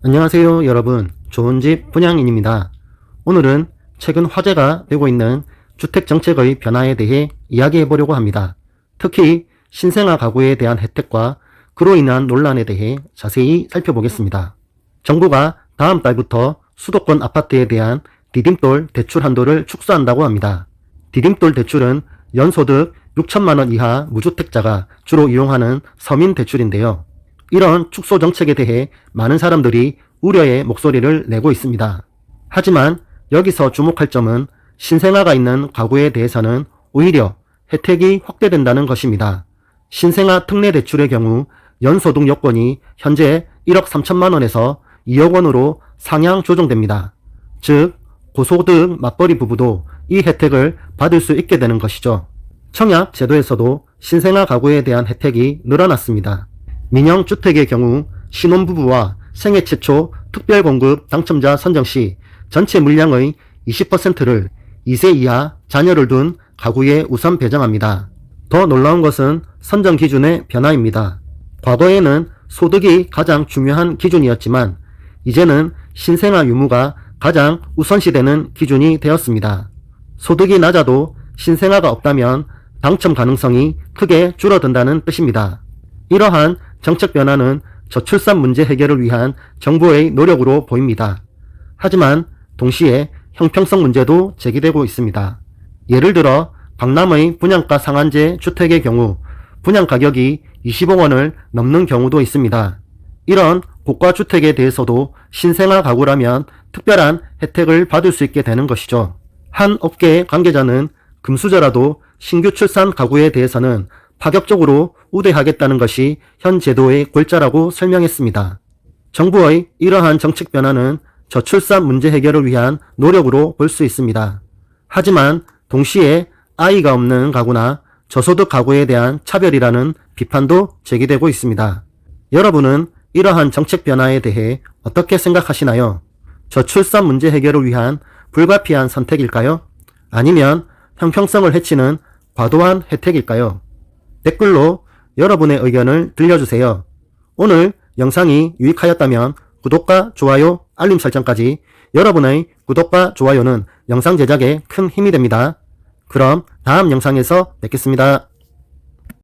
안녕하세요 여러분, 좋은집 분양인입니다. 오늘은 최근 화제가 되고 있는 주택정책의 변화에 대해 이야기해 보려고 합니다. 특히 신생아 가구에 대한 혜택과 그로 인한 논란에 대해 자세히 살펴보겠습니다. 정부가 다음 달부터 수도권 아파트에 대한 디딤돌 대출 한도를 축소한다고 합니다. 디딤돌 대출은 연소득 6천만원 이하 무주택자가 주로 이용하는 서민 대출인데요. 이런 축소 정책에 대해 많은 사람들이 우려의 목소리를 내고 있습니다. 하지만 여기서 주목할 점은 신생아가 있는 가구에 대해서는 오히려 혜택이 확대된다는 것입니다. 신생아 특례 대출의 경우 연소득 요건이 현재 1억 3천만 원에서 2억 원으로 상향 조정됩니다. 즉 고소득 맞벌이 부부도 이 혜택을 받을 수 있게 되는 것이죠. 청약 제도에서도 신생아 가구에 대한 혜택이 늘어났습니다. 민영주택의 경우 신혼부부와 생애 최초 특별공급 당첨자 선정 시 전체 물량의 20%를 2세 이하 자녀를 둔 가구에 우선 배정합니다. 더 놀라운 것은 선정 기준의 변화입니다. 과거에는 소득이 가장 중요한 기준이었지만 이제는 신생아 유무가 가장 우선시되는 기준이 되었습니다. 소득이 낮아도 신생아가 없다면 당첨 가능성이 크게 줄어든다는 뜻입니다. 이러한 정책 변화는 저출산 문제 해결을 위한 정부의 노력으로 보입니다. 하지만 동시에 형평성 문제도 제기되고 있습니다. 예를 들어 강남의 분양가 상한제 주택의 경우 분양가격이 20억 원을 넘는 경우도 있습니다. 이런 고가 주택에 대해서도 신생아 가구라면 특별한 혜택을 받을 수 있게 되는 것이죠. 한 업계의 관계자는 금수저라도 신규 출산 가구에 대해서는 파격적으로 우대하겠다는 것이 현 제도의 골자라고 설명했습니다. 정부의 이러한 정책 변화는 저출산 문제 해결을 위한 노력으로 볼 수 있습니다. 하지만 동시에 아이가 없는 가구나 저소득 가구에 대한 차별이라는 비판도 제기되고 있습니다. 여러분은 이러한 정책 변화에 대해 어떻게 생각하시나요? 저출산 문제 해결을 위한 불가피한 선택일까요? 아니면 형평성을 해치는 과도한 혜택일까요? 댓글로 여러분의 의견을 들려주세요. 오늘 영상이 유익하였다면 구독과 좋아요, 알림 설정까지. 여러분의 구독과 좋아요는 영상 제작에 큰 힘이 됩니다. 그럼 다음 영상에서 뵙겠습니다.